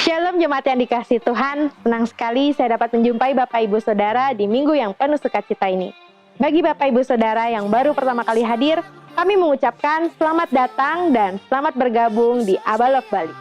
Shalom jemaat yang dikasihi Tuhan, senang sekali saya dapat menjumpai Bapak Ibu Saudara di minggu yang penuh sukacita ini. Bagi Bapak Ibu Saudara yang baru pertama kali hadir, kami mengucapkan selamat datang dan selamat bergabung di Abalok Bali.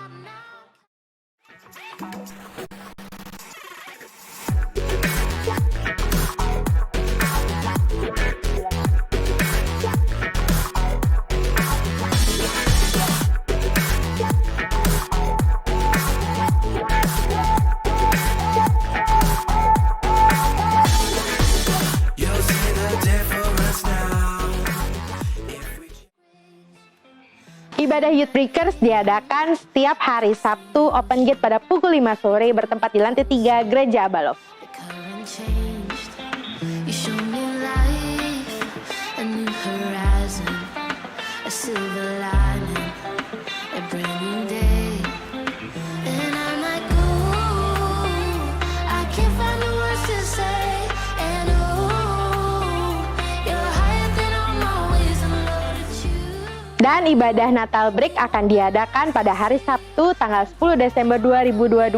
Ibadah Youth Breakers diadakan setiap hari Sabtu Open Gate pada pukul 5 sore bertempat di lantai 3 Gereja Abalok. Dan ibadah Natal Break akan diadakan pada hari Sabtu tanggal 10 Desember 2022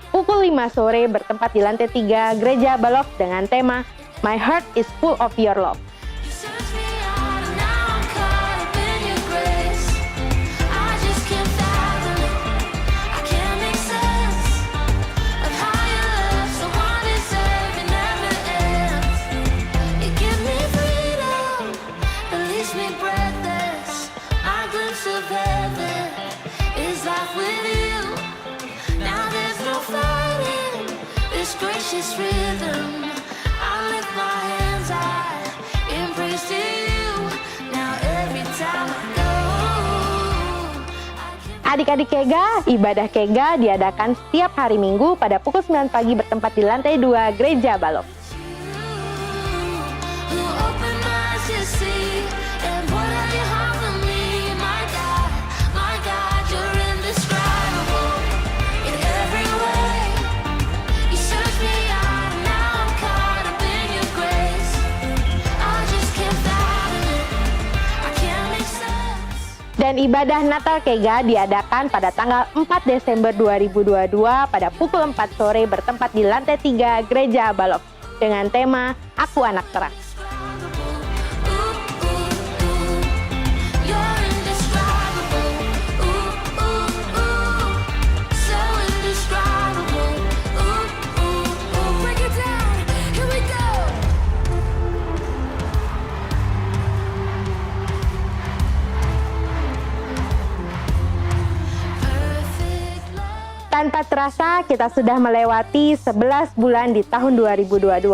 pukul 5 sore bertempat di lantai 3 Gereja Abalok dengan tema My Heart is Full of Your Love. Adik-adik Kega, ibadah Kega diadakan setiap hari Minggu pada pukul 9 pagi bertempat di lantai 2 Gereja Abalok. Dan ibadah Natal Kega diadakan pada tanggal 4 Desember 2022 pada pukul 4 sore bertempat di lantai 3 Gereja Abalok dengan tema Aku Anak Terang. Tanpa terasa kita sudah melewati 11 bulan di tahun 2022.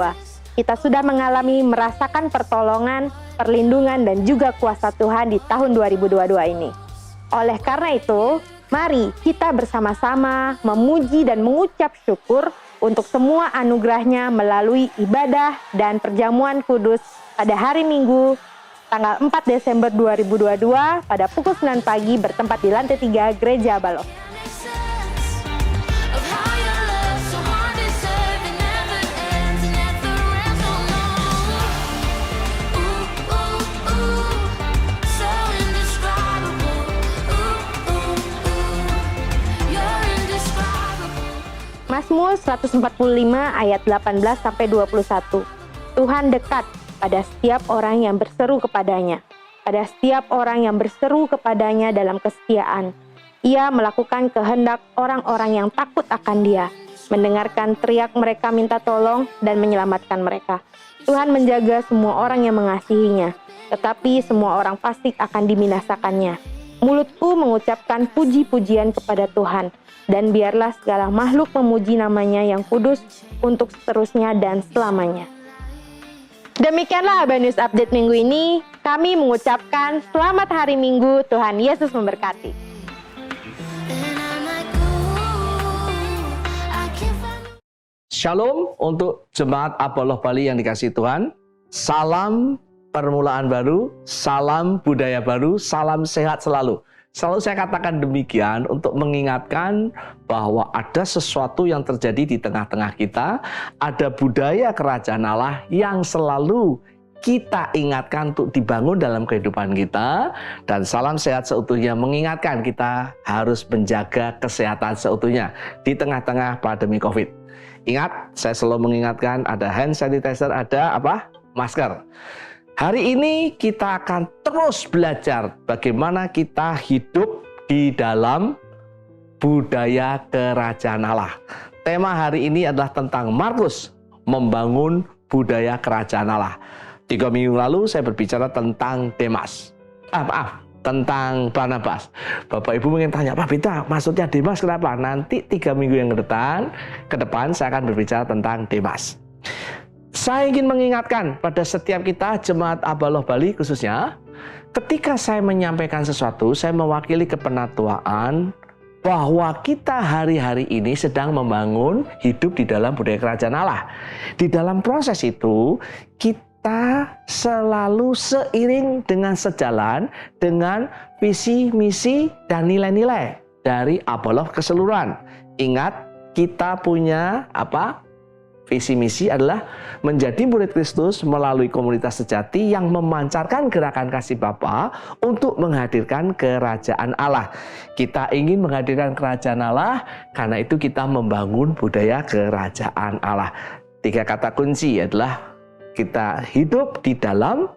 Kita sudah merasakan pertolongan, perlindungan, dan juga kuasa Tuhan di tahun 2022 ini. Oleh karena itu, mari kita bersama-sama memuji dan mengucap syukur untuk semua anugerahnya melalui ibadah dan perjamuan kudus pada hari Minggu, tanggal 4 Desember 2022 pada pukul 9 pagi bertempat di lantai 3 Gereja Abalok. Mazmur 145 ayat 18-21. Tuhan dekat pada setiap orang yang berseru kepadanya. Pada setiap orang yang berseru kepadanya dalam kesetiaan. Ia melakukan kehendak orang-orang yang takut akan Dia, mendengarkan teriak mereka minta tolong dan menyelamatkan mereka. Tuhan menjaga semua orang yang mengasihinya, tetapi semua orang fasik akan dibinasakannya. Mulutku mengucapkan puji-pujian kepada Tuhan, dan biarlah segala makhluk memuji namanya yang kudus untuk seterusnya dan selamanya. Demikianlah Aba News Update minggu ini. Kami mengucapkan selamat hari Minggu, Tuhan Yesus memberkati. Shalom untuk jemaat Abalok Bali yang dikasihi Tuhan. Salam permulaan baru, salam budaya baru, salam sehat selalu. Selalu saya katakan demikian untuk mengingatkan bahwa ada sesuatu yang terjadi di tengah-tengah kita, ada budaya kerajaan Allah yang selalu kita ingatkan untuk dibangun dalam kehidupan kita. Dan salam sehat seutuhnya mengingatkan kita harus menjaga kesehatan seutuhnya di tengah-tengah pandemi COVID. Ingat, saya selalu mengingatkan ada hand sanitizer, ada masker. Hari ini kita akan terus belajar bagaimana kita hidup di dalam budaya kerajaan Allah. Tema hari ini adalah tentang Markus, membangun budaya kerajaan Allah. 3 minggu lalu saya berbicara tentang Demas. Tentang Barnabas. Bapak Ibu mungkin tanya, Pak Bita, maksudnya Demas kenapa? Nanti 3 minggu yang ke depan saya akan berbicara tentang Demas. Saya ingin mengingatkan pada setiap kita, Jemaat Abaloh Bali khususnya, ketika saya menyampaikan sesuatu, saya mewakili kepenatuaan bahwa kita hari-hari ini sedang membangun hidup di dalam budaya kerajaan Allah. Di dalam proses itu, kita selalu seiring dengan sejalan dengan visi, misi, dan nilai-nilai dari Abaloh keseluruhan. Ingat, kita punya visi misi adalah menjadi murid Kristus melalui komunitas sejati yang memancarkan gerakan kasih Bapa untuk menghadirkan kerajaan Allah. Kita ingin menghadirkan kerajaan Allah, karena itu kita membangun budaya kerajaan Allah. 3 kata kunci adalah kita hidup di dalam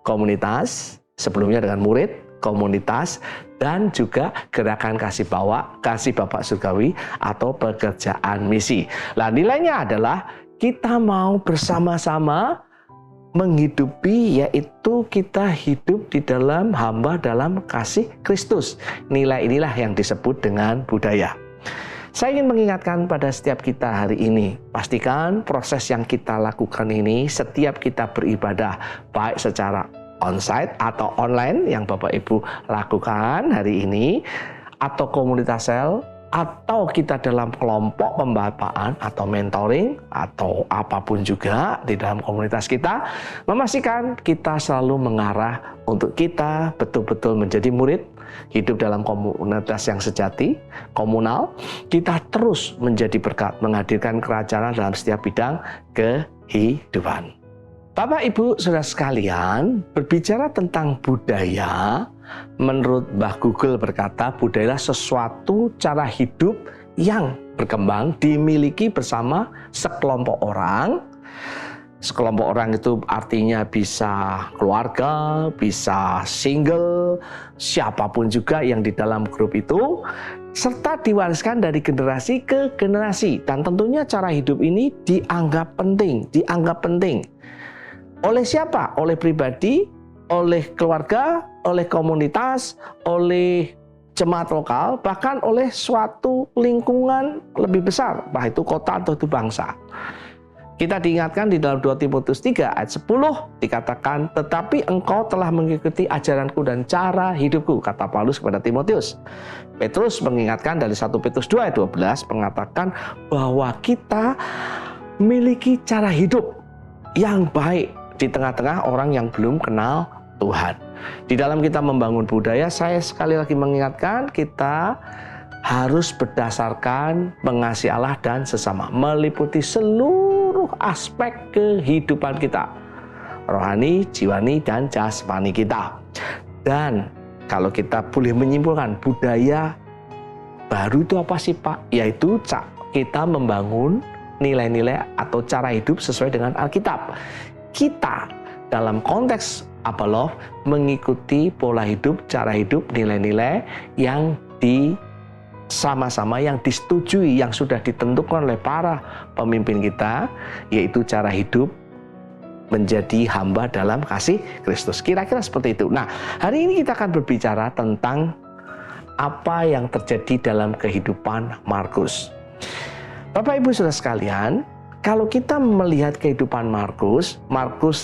komunitas, sebelumnya dengan murid, komunitas, dan juga gerakan kasih Bapa Surgawi atau pekerjaan misi. Nah, nilainya adalah kita mau bersama-sama menghidupi, yaitu kita hidup di dalam hamba dalam kasih Kristus. Nilai inilah yang disebut dengan budaya. Saya ingin mengingatkan pada setiap kita hari ini, pastikan proses yang kita lakukan ini setiap kita beribadah, baik secara onsite atau online yang Bapak Ibu lakukan hari ini, atau komunitas sel, atau kita dalam kelompok pembapaan atau mentoring, atau apapun juga di dalam komunitas kita, memastikan kita selalu mengarah untuk kita betul-betul menjadi murid, hidup dalam komunitas yang sejati, komunal. Kita terus menjadi berkat, menghadirkan kerajaan dalam setiap bidang kehidupan. Bapak, Ibu, Saudara sekalian, berbicara tentang budaya, menurut Mbah Google berkata, budaya adalah sesuatu cara hidup yang berkembang, dimiliki bersama sekelompok orang. Sekelompok orang itu artinya bisa keluarga, bisa single, siapapun juga yang di dalam grup itu, serta diwariskan dari generasi ke generasi. Dan tentunya cara hidup ini dianggap penting. Oleh siapa? Oleh pribadi, oleh keluarga, oleh komunitas, oleh jemaat lokal, bahkan oleh suatu lingkungan lebih besar, baik itu kota atau itu bangsa. Kita diingatkan di dalam 2 Timotius 3 ayat 10 dikatakan, tetapi engkau telah mengikuti ajaranku dan cara hidupku, kata Paulus kepada Timotius. Petrus mengingatkan dari 1 Petrus 2 ayat 12 mengatakan bahwa kita memiliki cara hidup yang baik di tengah-tengah orang yang belum kenal Tuhan. Di dalam kita membangun budaya, saya sekali lagi mengingatkan kita harus berdasarkan mengasihi Allah dan sesama, meliputi seluruh aspek kehidupan kita, rohani, jiwani, dan jasmani kita. Dan kalau kita boleh menyimpulkan, budaya baru itu apa sih Pak? Yaitu kita membangun nilai-nilai atau cara hidup sesuai dengan Alkitab. Kita dalam konteks Abaloh mengikuti pola hidup, cara hidup, nilai-nilai yang sama-sama yang disetujui, yang sudah ditentukan oleh para pemimpin kita, yaitu cara hidup menjadi hamba dalam kasih Kristus. Kira-kira seperti itu. Nah, hari ini kita akan berbicara tentang apa yang terjadi dalam kehidupan Markus. Bapak Ibu Saudara sekalian, kalau kita melihat kehidupan Markus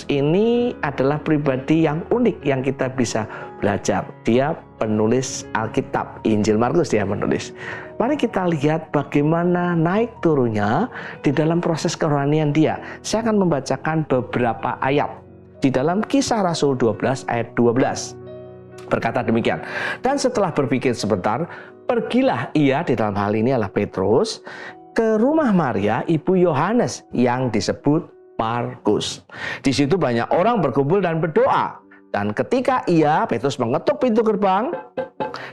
ini adalah pribadi yang unik yang kita bisa belajar. Dia penulis Alkitab, Injil Markus dia menulis. Mari kita lihat bagaimana naik turunnya di dalam proses kerohanian dia. Saya akan membacakan beberapa ayat di dalam Kisah Rasul 12 ayat 12. Berkata demikian, dan setelah berpikir sebentar, pergilah ia, di dalam hal ini adalah Petrus, ke rumah Maria, ibu Yohanes yang disebut Markus. Di situ banyak orang berkumpul dan berdoa. Dan ketika Petrus mengetuk pintu gerbang,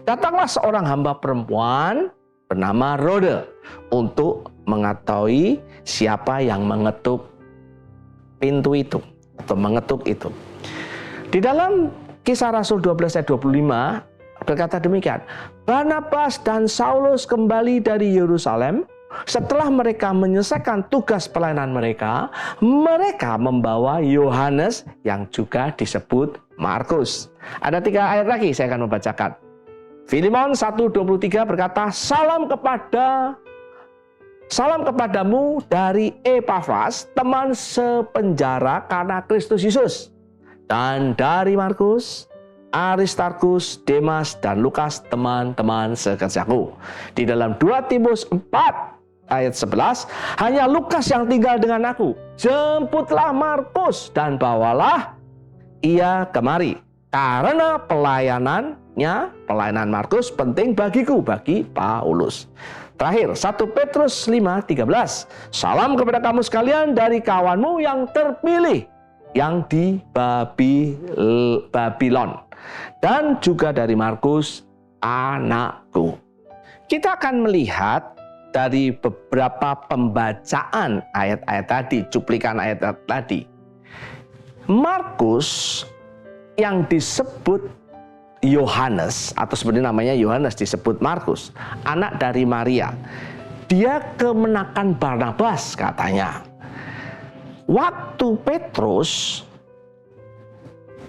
datanglah seorang hamba perempuan bernama Rode untuk mengetahui siapa yang mengetuk pintu itu atau mengetuk itu. Di dalam Kisah Rasul 12 ayat 25 berkata demikian, Barnabas dan Saulus kembali dari Yerusalem. Setelah mereka menyelesaikan tugas pelayanan mereka, mereka membawa Yohanes yang juga disebut Markus. Ada 3 ayat lagi saya akan membacakan. Filemon 1:23 berkata, Salam kepadamu dari Epafras, teman sepenjara karena Kristus Yesus. Dan dari Markus, Aristarkus, Demas, dan Lukas, teman-teman sekerjaku. Di dalam 2 Timotius 4 ayat 11, hanya Lukas yang tinggal dengan aku. Jemputlah Markus dan bawalah ia kemari. Karena pelayanan Markus penting bagiku, bagi Paulus. Terakhir, 1 Petrus 5:13. Salam kepada kamu sekalian dari kawanmu yang terpilih, yang di Babilon, dan juga dari Markus, anakku. Kita akan melihat dari beberapa pembacaan ayat-ayat tadi, cuplikan ayat tadi. Markus yang disebut Yohanes, atau sebenarnya namanya Yohanes disebut Markus, anak dari Maria. Dia kemenakan Barnabas katanya. Waktu Petrus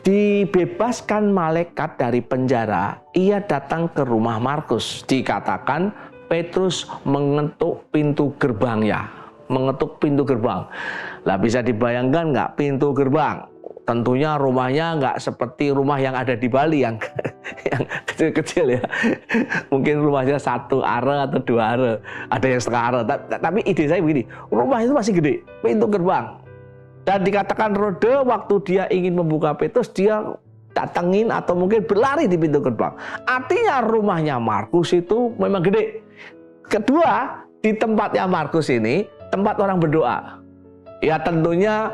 dibebaskan malaikat dari penjara, ia datang ke rumah Markus. Dikatakan Petrus mengetuk pintu gerbangnya. Mengetuk pintu gerbang. Lah bisa dibayangkan nggak pintu gerbang? Tentunya rumahnya nggak seperti rumah yang ada di Bali yang kecil-kecil ya. Mungkin rumahnya 1 are atau 2 are. Ada yang setengah are. Tapi ide saya begini, rumah itu masih gede, pintu gerbang. Dan dikatakan Rode waktu dia ingin membuka Petrus, dia datengin atau mungkin berlari di pintu gerbang. Artinya rumahnya Markus itu memang gede. Kedua, di tempatnya Markus ini, tempat orang berdoa. Ya tentunya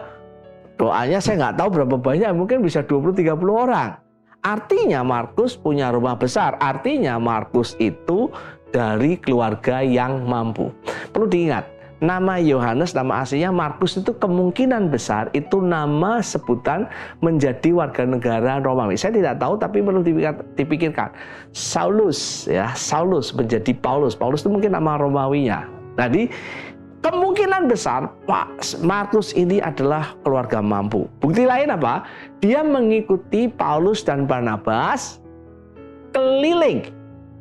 doanya saya nggak tahu berapa banyak, mungkin bisa 20-30 orang. Artinya Markus punya rumah besar. Artinya Markus itu dari keluarga yang mampu. Perlu diingat, nama Yohanes, nama aslinya Markus itu kemungkinan besar itu nama sebutan menjadi warga negara Romawi. Saya tidak tahu, tapi perlu dipikirkan. Saulus menjadi Paulus. Paulus itu mungkin nama Romawinya. Jadi kemungkinan besar Pak Markus ini adalah keluarga mampu. Bukti lain apa? Dia mengikuti Paulus dan Barnabas keliling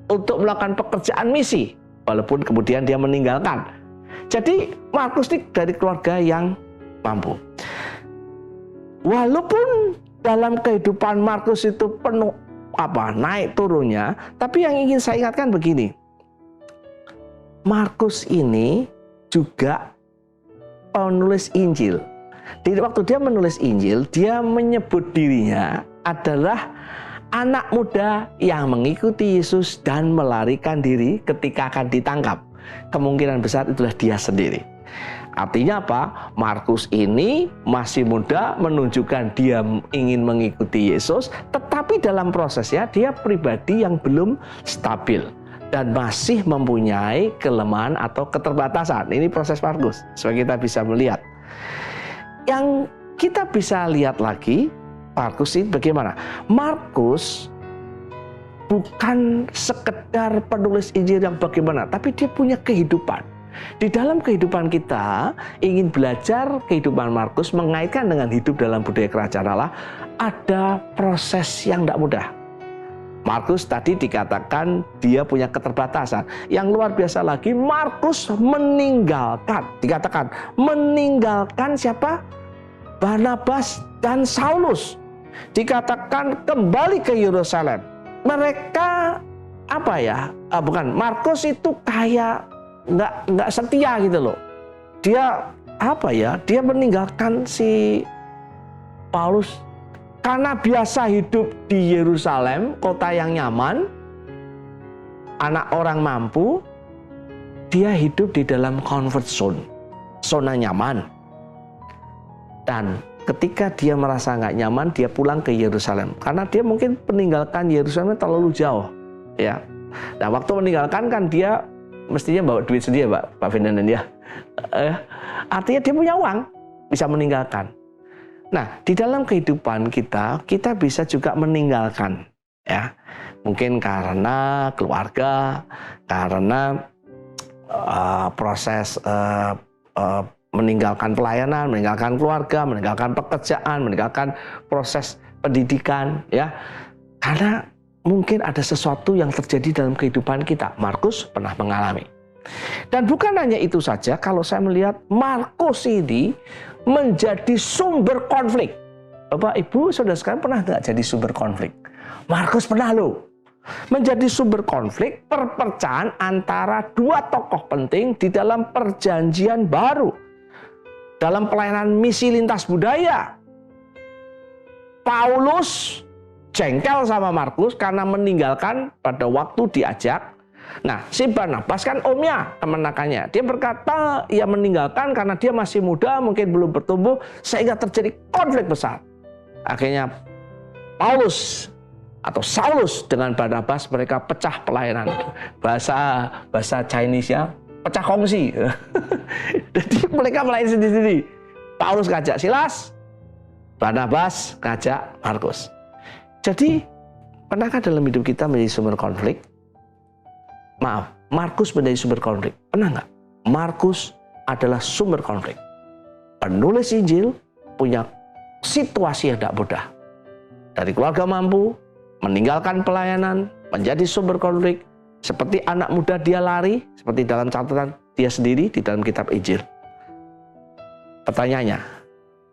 untuk melakukan pekerjaan misi, walaupun kemudian dia meninggalkan. Jadi Markus ini dari keluarga yang mampu. Walaupun dalam kehidupan Markus itu penuh naik turunnya, tapi yang ingin saya ingatkan begini. Markus ini juga penulis Injil. Waktu dia menulis Injil, dia menyebut dirinya adalah anak muda yang mengikuti Yesus dan melarikan diri ketika akan ditangkap. Kemungkinan besar itulah dia sendiri. Artinya apa? Markus ini masih muda, menunjukkan dia ingin mengikuti Yesus, tetapi dalam prosesnya dia pribadi yang belum stabil dan masih mempunyai kelemahan atau keterbatasan. Ini proses Markus, supaya kita bisa melihat. Yang kita bisa lihat lagi, Markus ini bagaimana? Markus bukan sekedar penulis Injil yang bagaimana, tapi dia punya kehidupan. Di dalam kehidupan kita, ingin belajar kehidupan Markus mengaitkan dengan hidup dalam budaya kerajaan Allah, ada proses yang tidak mudah. Markus tadi dikatakan dia punya keterbatasan. Yang luar biasa lagi, Markus dikatakan meninggalkan siapa? Barnabas dan Saulus. Dikatakan kembali ke Yerusalem. Mereka Markus itu kayak nggak setia gitu loh. Dia dia meninggalkan si Paulus karena biasa hidup di Yerusalem, kota yang nyaman, anak orang mampu. Dia hidup di dalam comfort zone, zona nyaman. Dan ketika dia merasa nggak nyaman, dia pulang ke Yerusalem. Karena dia mungkin meninggalkan Yerusalem terlalu jauh. Ya. Nah, waktu meninggalkan kan dia mestinya bawa duit sendiri, Pak Ferdinand ya. Artinya dia punya uang, bisa meninggalkan. Nah, di dalam kehidupan kita bisa juga meninggalkan. Ya, mungkin karena keluarga, karena proses meninggalkan pelayanan, meninggalkan keluarga, meninggalkan pekerjaan, meninggalkan proses pendidikan, ya. Karena mungkin ada sesuatu yang terjadi dalam kehidupan kita. Markus pernah mengalami. Dan bukan hanya itu saja, kalau saya melihat Markus ini menjadi sumber konflik. Bapak, Ibu, saudara sekalian pernah nggak jadi sumber konflik? Markus pernah loh. Menjadi sumber konflik perpecahan antara dua tokoh penting di dalam perjanjian baru. Dalam pelayanan misi lintas budaya, Paulus jengkel sama Markus karena meninggalkan pada waktu diajak. Nah, si Barnabas kan omnya, kemenakannya. Dia berkata, ia meninggalkan karena dia masih muda, mungkin belum bertumbuh, sehingga terjadi konflik besar. Akhirnya Paulus atau Saulus dengan Barnabas, mereka pecah pelayanan. Bahasa Chinese-nya pecah kongsi. Jadi mereka melayani sendiri-sendiri. Paulus ngajak Silas, Barnabas ngajak Markus. Jadi, pernahkah dalam hidup kita menjadi sumber konflik? Maaf, Markus menjadi sumber konflik. Pernah nggak? Markus adalah sumber konflik. Penulis Injil punya situasi yang tidak mudah. Dari keluarga mampu, meninggalkan pelayanan, menjadi sumber konflik. Seperti anak muda dia lari, seperti dalam catatan dia sendiri di dalam kitab Injil. Pertanyaannya,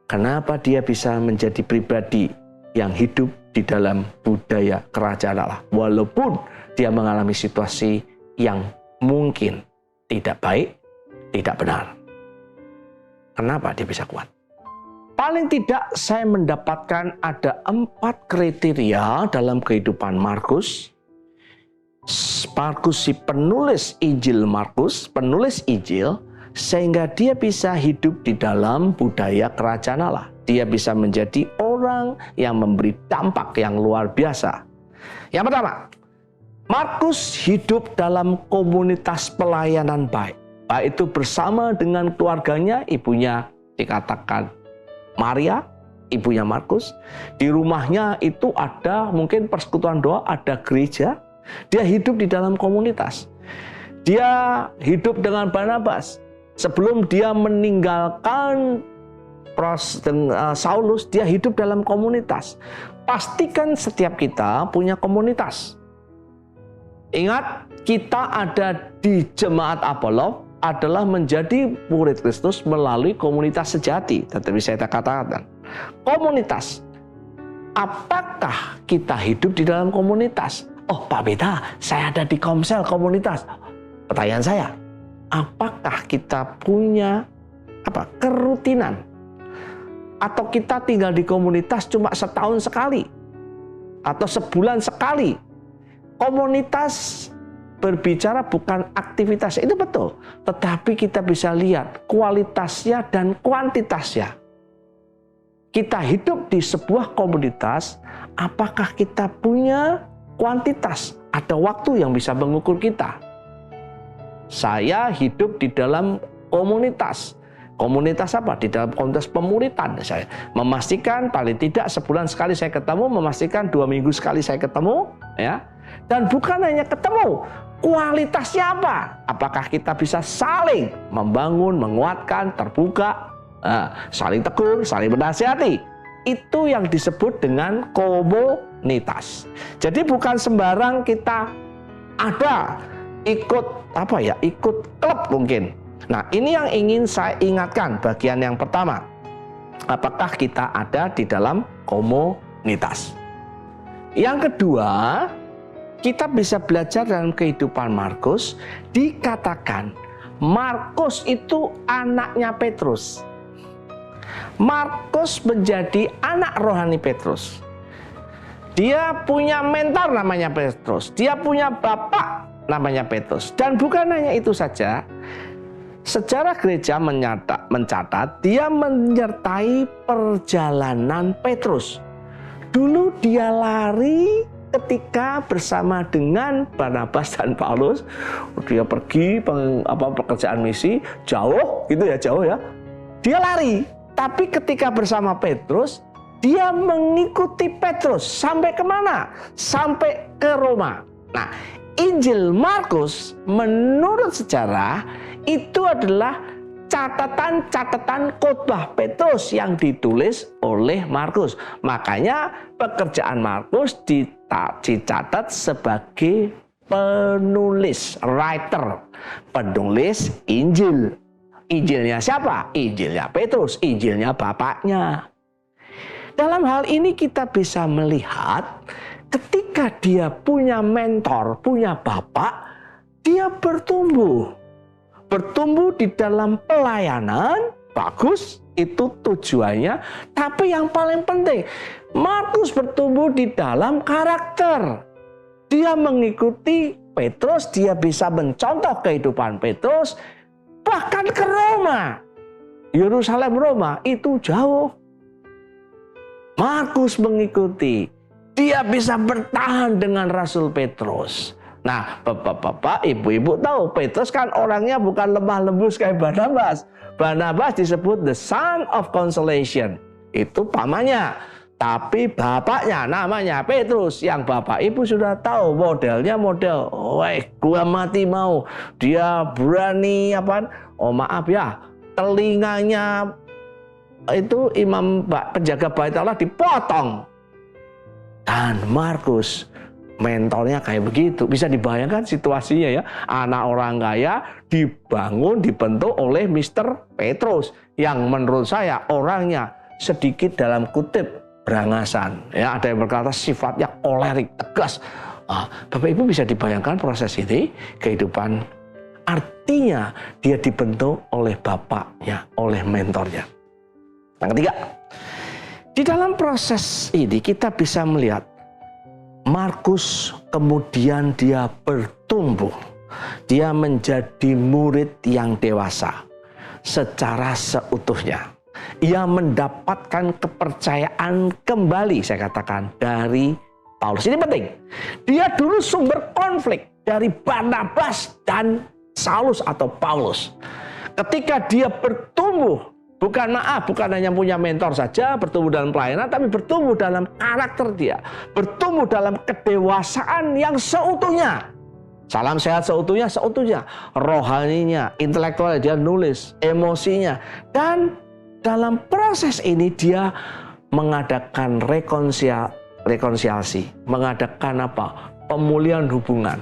kenapa dia bisa menjadi pribadi yang hidup di dalam budaya kerajaan Allah? Walaupun dia mengalami situasi yang mungkin tidak baik, tidak benar. Kenapa dia bisa kuat? Paling tidak saya mendapatkan ada 4 kriteria dalam kehidupan Markus. Markus si penulis Injil Markus, penulis Injil, sehingga dia bisa hidup di dalam budaya kerajaan Allah. Dia bisa menjadi orang yang memberi dampak yang luar biasa. Yang pertama, Markus hidup dalam komunitas pelayanan baik. Baik itu bersama dengan keluarganya, ibunya dikatakan Maria, ibunya Markus. Di rumahnya itu ada mungkin persekutuan doa, ada gereja. Dia hidup di dalam komunitas. Dia hidup dengan Barnabas. Sebelum dia meninggalkan Saulus, dia hidup dalam komunitas. Pastikan setiap kita punya komunitas. Ingat, kita ada di Jemaat Apollo adalah menjadi murid Kristus melalui komunitas sejati. Tetapi saya katakan, komunitas. Apakah kita hidup di dalam komunitas? Oh, Pak Beta, saya ada di Komsel komunitas. Pertanyaan saya, apakah kita punya kerutinan? Atau kita tinggal di komunitas cuma setahun sekali? Atau sebulan sekali? Komunitas berbicara bukan aktivitas, itu betul. Tetapi kita bisa lihat kualitasnya dan kuantitasnya. Kita hidup di sebuah komunitas, apakah kita punya kuantitas? Ada waktu yang bisa mengukur kita. Saya hidup di dalam komunitas. Komunitas apa? Di dalam komunitas pemuritan. Saya memastikan paling tidak sebulan sekali saya ketemu, memastikan 2 minggu sekali saya ketemu, ya. Dan bukan hanya ketemu, kualitasnya apa? Apakah kita bisa saling membangun, menguatkan, terbuka, saling tegur, saling menasihati? Itu yang disebut dengan komunitas. Jadi bukan sembarang kita ada ikut ikut klub mungkin. Nah, ini yang ingin saya ingatkan bagian yang pertama. Apakah kita ada di dalam komunitas? Yang kedua, kita bisa belajar dalam kehidupan Markus, dikatakan Markus itu anaknya Petrus. Markus menjadi anak rohani Petrus. Dia punya mentor namanya Petrus. Dia punya bapak namanya Petrus. Dan bukan hanya itu saja, Sejarah gereja mencatat dia menyertai perjalanan Petrus. Dulu dia lari ketika bersama dengan Barnabas dan Paulus, dia pergi pekerjaan misi jauh ya. Dia lari, tapi ketika bersama Petrus, dia mengikuti Petrus sampai kemana? Sampai ke Roma. Nah, Injil Markus menurut sejarah itu adalah catatan-catatan khotbah Petrus yang ditulis oleh Markus. Makanya pekerjaan Markus dicatat sebagai penulis, writer, penulis Injil. Injilnya siapa? Injilnya Petrus, Injilnya bapaknya. Dalam hal ini kita bisa melihat ketika dia punya mentor, punya bapak, dia bertumbuh. Bertumbuh di dalam pelayanan, bagus, itu tujuannya. Tapi yang paling penting, Markus bertumbuh di dalam karakter. Dia mengikuti Petrus, dia bisa mencontoh kehidupan Petrus, bahkan ke Roma. Yerusalem, Roma, itu jauh. Markus mengikuti, dia bisa bertahan dengan Rasul Petrus. Nah, bapak-bapak, ibu-ibu tahu Petrus kan orangnya bukan lemah lembus kayak Barnabas. Barnabas disebut the son of consolation. Itu pamannya. Tapi bapaknya namanya Petrus. Yang bapak ibu sudah tahu modelnya model, gua mati mau. Dia berani telinganya itu imam penjaga bait Allah dipotong. Dan Markus mentornya kayak begitu. Bisa dibayangkan situasinya ya. Anak orang kaya dibentuk oleh Mr. Petrus. Yang menurut saya orangnya sedikit dalam kutip berangasan. Ya, ada yang berkata sifatnya kolerik, tegas. Bapak Ibu bisa dibayangkan proses ini, kehidupan. Artinya dia dibentuk oleh bapaknya, oleh mentornya. Yang ketiga, di dalam proses ini kita bisa melihat Markus kemudian dia bertumbuh. Dia menjadi murid yang dewasa secara seutuhnya. Ia mendapatkan kepercayaan kembali, saya katakan, dari Paulus. Ini penting. Dia dulu sumber konflik dari Barnabas dan Saulus atau Paulus. Ketika dia bertumbuh, bukan hanya punya mentor saja, bertumbuh dalam pelayanan, tapi bertumbuh dalam karakter dia. Bertumbuh dalam kedewasaan yang seutuhnya. Salam sehat seutuhnya. Rohaninya, intelektualnya, dia nulis, emosinya. Dan dalam proses ini dia mengadakan rekonsiliasi. Mengadakan pemulihan hubungan.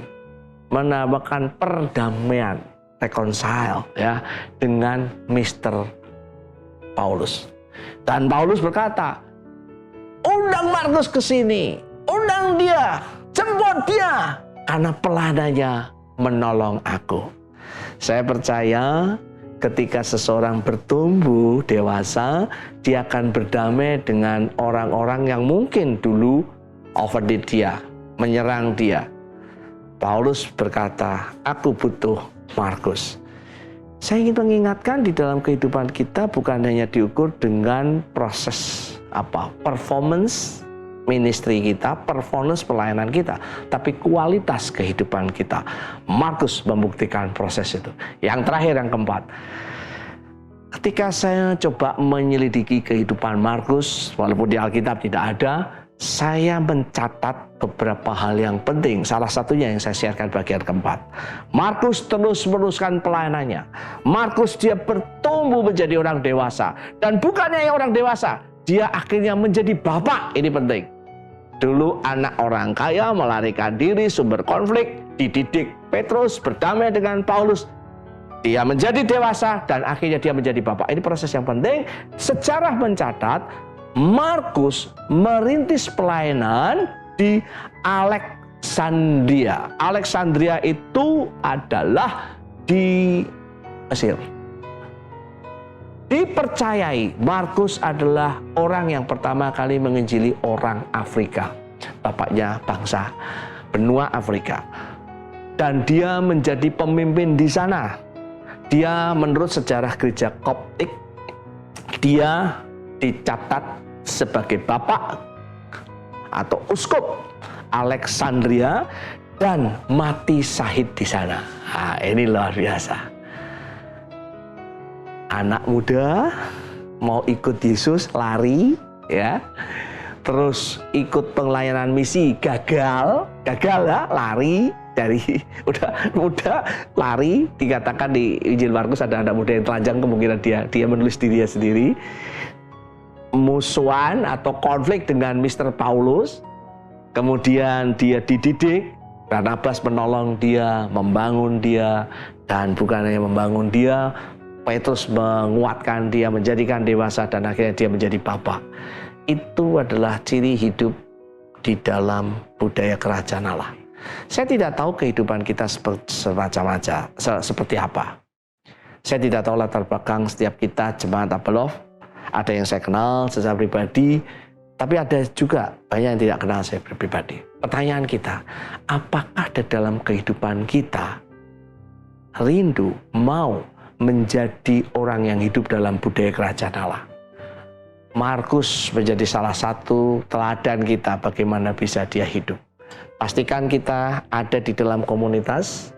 Menambahkan perdamaian, reconcile ya, dengan Mr. Paulus. Dan Paulus berkata, undang Markus ke sini, undang dia, jemput dia, karena pelayanannya menolong aku. Saya percaya ketika seseorang bertumbuh dewasa, dia akan berdamai dengan orang-orang yang mungkin dulu overdid dia, menyerang dia. Paulus berkata, aku butuh Markus. Saya ingin mengingatkan di dalam kehidupan kita bukan hanya diukur dengan proses performance ministry kita, performance pelayanan kita, tapi kualitas kehidupan kita. Markus membuktikan proses itu. Yang terakhir, yang keempat, ketika saya coba menyelidiki kehidupan Markus, walaupun di Alkitab tidak ada, saya mencatat beberapa hal yang penting. Salah satunya yang saya sharekan bagian keempat. Markus terus meneruskan pelayanannya. Markus dia bertumbuh menjadi orang dewasa. Dan bukannya orang dewasa, dia akhirnya menjadi bapak. Ini penting. Dulu anak orang kaya melarikan diri, sumber konflik, dididik Petrus, berdamai dengan Paulus. Dia menjadi dewasa dan akhirnya dia menjadi bapak. Ini proses yang penting. Sejarah mencatat Markus merintis pelayanan di Alexandria. Alexandria itu adalah di Mesir. Dipercayai Markus adalah orang yang pertama kali menginjili orang Afrika. Bapaknya bangsa benua Afrika. Dan dia menjadi pemimpin di sana. Dia menurut sejarah gereja Koptik, dia dicatat sebagai bapak atau uskup Alexandria dan mati syahid di sana. Nah, ini luar biasa. Anak muda mau ikut Yesus, lari, ya. Terus ikut pelayanan misi, gagal ya, lari dari udah lari. Dikatakan di Injil Markus ada anak muda yang telanjang, kemungkinan dia menulis dirinya sendiri. Musuhan atau konflik dengan Mr. Paulus, kemudian dia dididik, Barnabas menolong dia, membangun dia, dan bukan hanya membangun dia, Petrus menguatkan dia, menjadikan dewasa, dan akhirnya dia menjadi bapak. Itu adalah ciri hidup di dalam budaya kerajaan Allah. Saya tidak tahu kehidupan kita seperti apa. Saya tidak tahu latar belakang setiap kita jemaat Apollo. Ada yang saya kenal secara pribadi, tapi ada juga banyak yang tidak kenal saya pribadi. Pertanyaan kita, apakah di dalam kehidupan kita rindu mau menjadi orang yang hidup dalam budaya kerajaan Allah? Markus menjadi salah satu teladan kita bagaimana bisa dia hidup. Pastikan kita ada di dalam komunitas,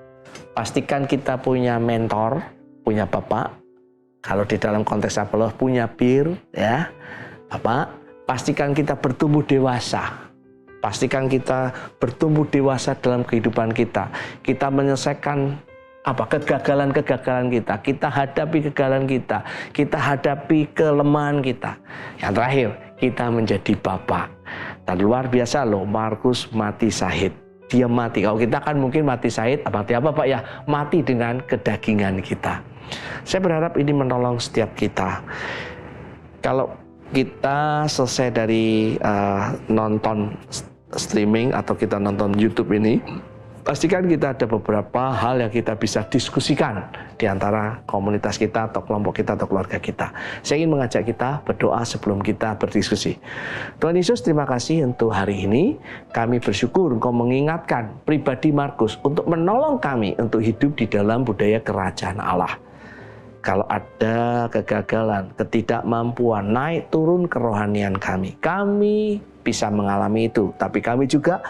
pastikan kita punya mentor, punya bapak. Kalau di dalam konteks Apollo punya peer, ya, bapak. Pastikan kita bertumbuh dewasa. Pastikan kita bertumbuh dewasa dalam kehidupan kita. Kita menyelesaikan kegagalan-kegagalan kita. Kita hadapi kegagalan kita. Kita hadapi kelemahan kita. Yang terakhir, kita menjadi bapak. Dan luar biasa loh, Markus mati syahid. Dia mati. Kalau kita kan mungkin mati syahid, mati apa Pak ya? Mati dengan kedagingan kita. Saya berharap ini menolong setiap kita. Kalau kita selesai dari nonton streaming atau kita nonton YouTube ini, pastikan kita ada beberapa hal yang kita bisa diskusikan di antara komunitas kita atau kelompok kita atau keluarga kita. Saya ingin mengajak kita berdoa sebelum kita berdiskusi. Tuhan Yesus, terima kasih untuk hari ini. Kami bersyukur Engkau mengingatkan pribadi Markus untuk menolong kami untuk hidup di dalam budaya kerajaan Allah. Kalau ada kegagalan, ketidakmampuan, naik turun kerohanian kami bisa mengalami itu. Tapi kami juga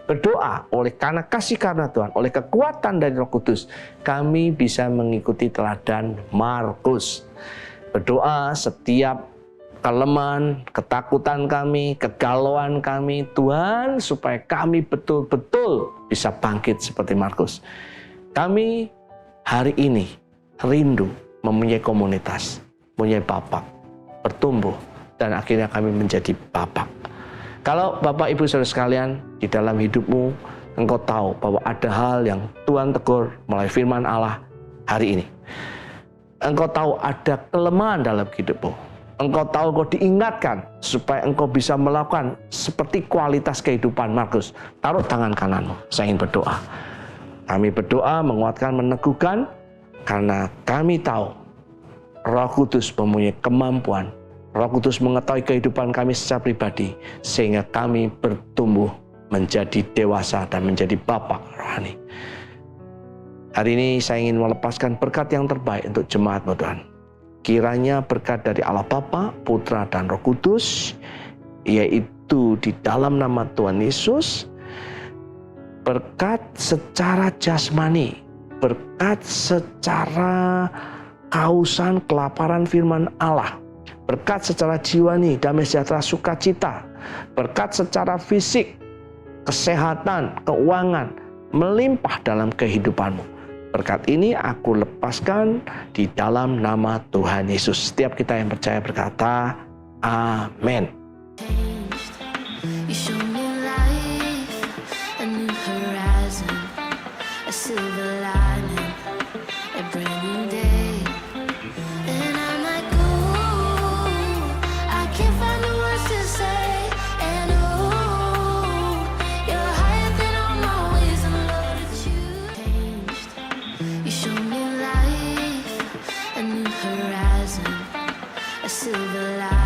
berdoa oleh karena kasih karena Tuhan, oleh kekuatan dari Roh Kudus, kami bisa mengikuti teladan Markus. Berdoa setiap kelemahan, ketakutan kami, kegalauan kami, Tuhan, supaya kami betul-betul bisa bangkit seperti Markus. Kami hari ini rindu mempunyai komunitas, mempunyai bapak, bertumbuh, dan akhirnya kami menjadi bapak. Kalau Bapak Ibu Saudara sekalian, di dalam hidupmu, engkau tahu bahwa ada hal yang Tuhan tegur melalui firman Allah hari ini. Engkau tahu ada kelemahan dalam hidupmu. Engkau tahu engkau diingatkan supaya engkau bisa melakukan seperti kualitas kehidupan Markus. Taruh tangan kananmu, saya ingin berdoa. Kami berdoa, menguatkan, meneguhkan, karena kami tahu Roh Kudus mempunyai kemampuan. Roh Kudus mengetahui kehidupan kami secara pribadi, sehingga kami bertumbuh menjadi dewasa dan menjadi bapak rohani. Hari ini saya ingin melepaskan berkat yang terbaik untuk jemaat-Mu Tuhan. Kiranya berkat dari Allah Bapa, Putra, dan Roh Kudus, yaitu di dalam nama Tuhan Yesus, berkat secara jasmani, berkat secara kehausan, kelaparan firman Allah, berkat secara jiwani, damai sejahtera, sukacita, berkat secara fisik, kesehatan, keuangan, melimpah dalam kehidupanmu. Berkat ini aku lepaskan di dalam nama Tuhan Yesus. Setiap kita yang percaya berkata, amin. Silver light.